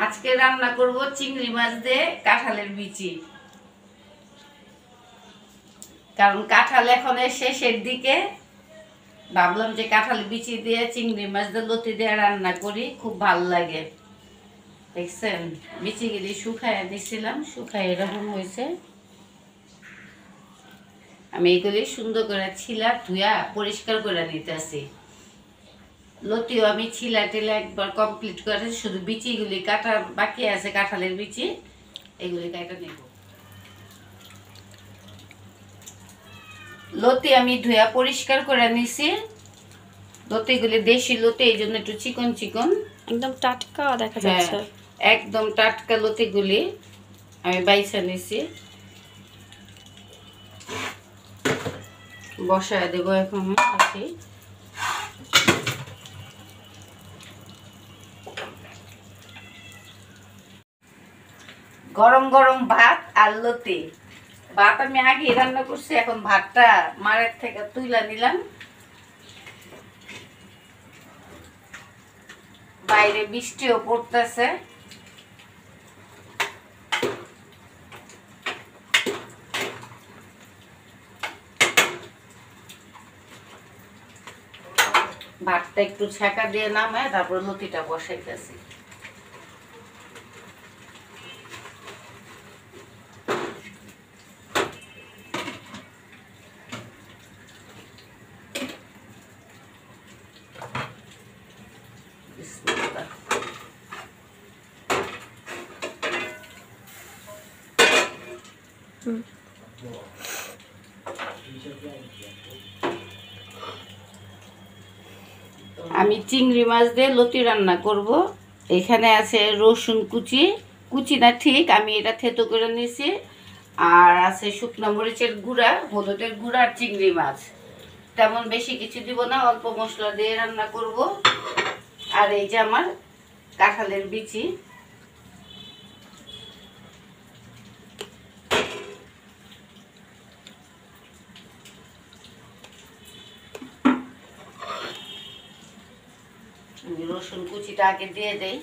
আজকে রান্না করব চিংড়ি মাছ দিয়ে কাঁঠালের বিচি। কারণ কাঁঠাল এখন শেষের দিকে, ভাবলাম যে কাঁঠাল বিচি দিয়ে চিংড়ি মাছ দিয়ে লতি দিয়ে রান্না করি, খুব ভালো লাগে। দেখছেন বিচিগুলি শুকাইয়া দিছিলাম, শুকাই এরকম হয়েছে। আমি এগুলি সুন্দর করে ছিলা ধুয়া পরিষ্কার করে নিতেছি। লতিও আমি ছিলা টিলা একবার কমপ্লিট করে, শুধু বিচিগুলি কাটা বাকি আছে, কাঁঠালের বিচি এগুলি কাটা নেব। লতি আমি ধুয়া পরিষ্কার করে নিছি। লতিগুলি দেশি লতি, এই জন্য একটু চিকন চিকন, একদম টাটকা দেখা যাচ্ছে। একদম টাটকা লতিগুলি আমি বাইছা নিছি। বসায় দেব এখন। গরম গরম ভাত আর লতি। ভাত আমি আগে রান্না করছি, এখন ভাতটা মারের থেকে তুইলা নিলাম। বাইরে বৃষ্টিও পড়তেছে। ভাতটা একটু ছ্যাঁকা দিয়ে নামায় তারপর লতিটা বসাইতেছি। আমি চিংড়ি মাছ দিয়ে লতি রান্না করব। এখানে আছে রসুন কুচি, কুচি না ঠিক, আমি এটা থেতো করে নিয়েছি। আর আছে শুকনো মরিচের গুঁড়া, হলুদের গুঁড়া আর চিংড়ি মাছ। তেমন বেশি কিছু দিব না, অল্প মশলা দিয়ে রান্না করব। আর এই যে আমার কাঁঠালের বিচি। রসুন কুচিটা আগে দিয়ে দেই।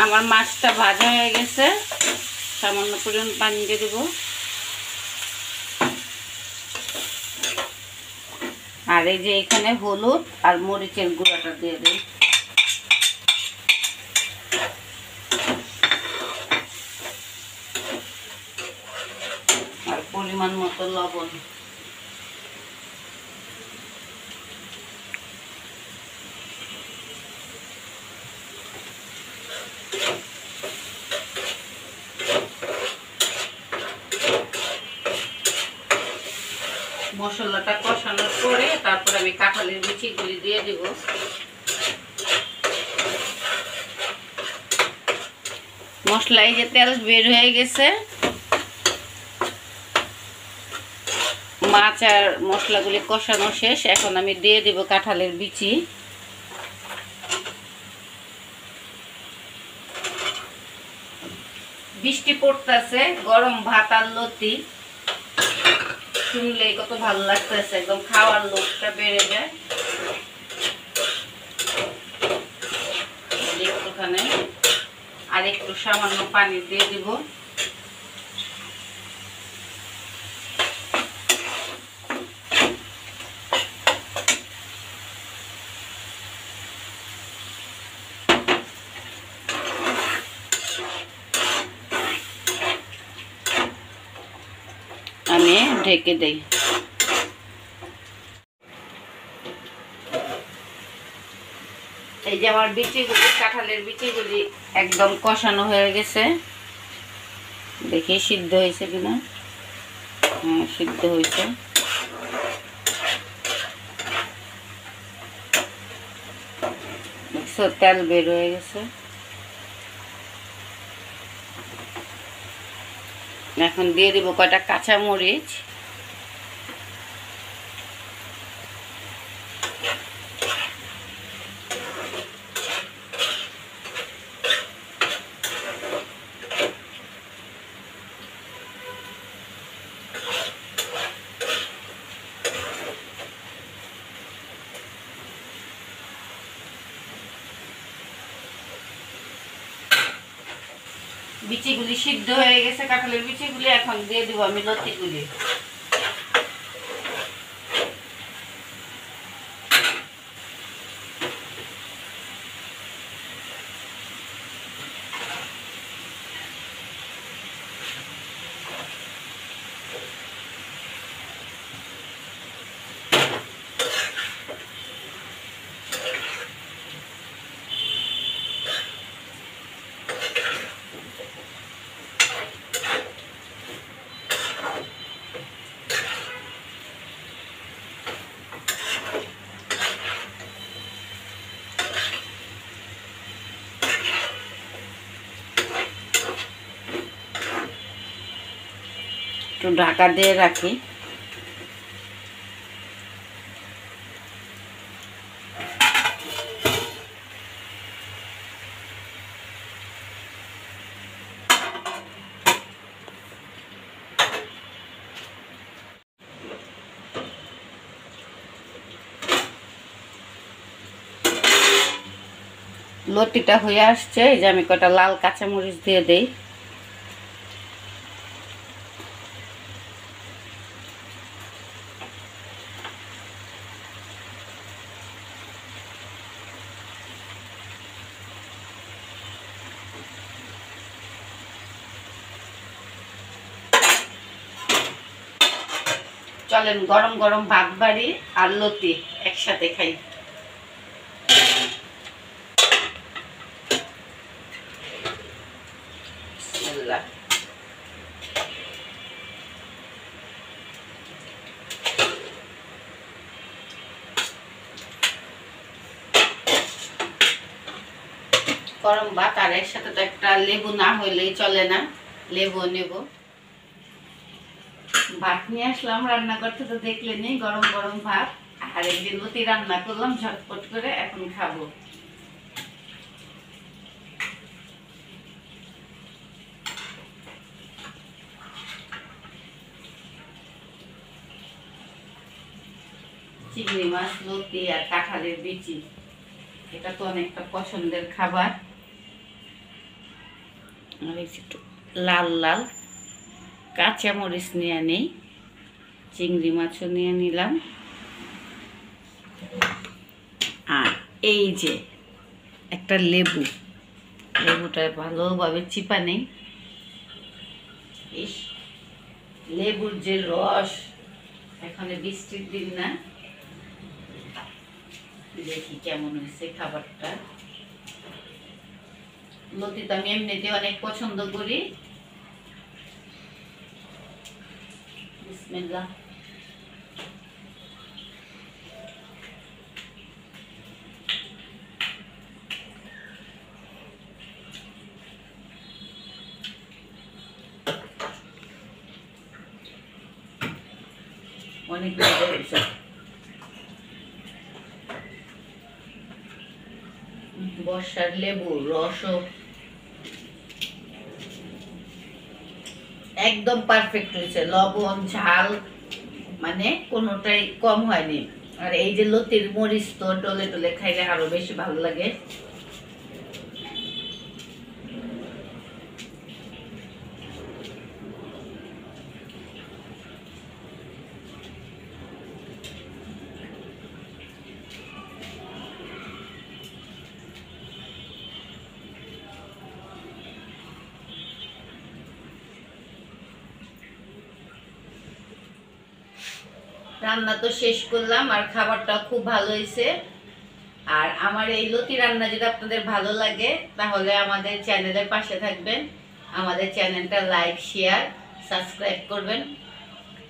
আমার মাছটা ভাজা হয়ে গেছে, সামান্য পরিমাণ পানি দিয়ে দেবো। আর এই যে এখানে হলুদ আর মরিচের গুঁড়াটা দিয়ে দিই। আর পরিমাণ মতো লবণ। মশলাটা কষানোর পরে তারপর আমি কাঁঠালের বিচিগুলি দিয়ে দিব। মশলায় যে তেল বের হয়ে গেছে, মাছ আর মশলাগুলি কষানো শেষ। এখন আমি দিয়ে দিব কাঁঠালের বিচি। বৃষ্টি পড়তেছে, গরম ভাত আর লতি শুনলেই কত ভালো লাগতেছে, একদম খাওয়ার লোভটা বেড়ে যায়। একটুখানে আর একটু সামান্য পানি দিয়ে দিব। আমি ঢেকে দেই। এই যে আমার বিচিগুলি, কাঁঠালের বিচিগুলি একদম কষানো হয়ে গেছে। দেখি সিদ্ধ হয়েছে কিনা। হ্যাঁ, সিদ্ধ হয়েছে। তেল বের হয়ে গেছে। এখন দিয়ে দেবো কয়টা কাঁচামরিচ। বিচিগুলি সিদ্ধ হয়ে গেছে, কাঁঠালের বিচিগুলি। এখন দিয়ে দিব আমি লতিগুলি। একটু ঢাকা দিয়ে রাখি। লতিটা হয়ে আসছে, এই যে আমি কটা লাল কাঁচামরিচ দিয়ে দেই। চলেন গরম গরম ভাত বাড়ি আর লতি একসাথে খাই। বিসমিল্লাহ। গরম ভাত আর এর সাথে তো একটা লেবু না হইলেই চলে না, লেবু নেব। ভাত নিয়ে আসলাম রান্না করতে, তো দেখলে নেই গরম গরম ভাত। আর একদিন লতি রান্না করলাম ঝটপট করে, এখন খাবো। চিংড়ি মাছ, লতি আর কাঁঠালের বিচি, এটা তো অনেকটা পছন্দের খাবার। আর একটু লাল লাল কাঁচামরিচ নিয়ে নেই, চিংড়ি মাছও নিয়ে নিলাম। আর এই যে একটা লেবু, লেবুটা ভালোভাবে চিপা নেই। লেবুর যে রস, এখানে বৃষ্টির দিন না, দেখি কেমন হয়েছে খাবারটা। লতি তো আমি এমনিতে অনেক পছন্দ করি। বিসমিল্লাহ। অনেক মজা হয়েছে। বর্ষার লেবু রসও একদম পারফেক্ট হয়েছে, লবণ ঝাল মানে কোনোটাই কম হয়নি। আর এই যে লতির মরিচ তো টলে টলে খাইলে আরো বেশি ভালো লাগে। রান্না তো শেষ করলাম, আর খাবারটা খুব ভালো হয়েছে। আর আমার এই লতি রান্না যদি আপনাদের ভালো লাগে, তাহলে আমাদের চ্যানেলের পাশে থাকবেন, আমাদের চ্যানেলটা লাইক শেয়ার সাবস্ক্রাইব করবেন।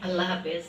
আল্লাহ হাফেজ।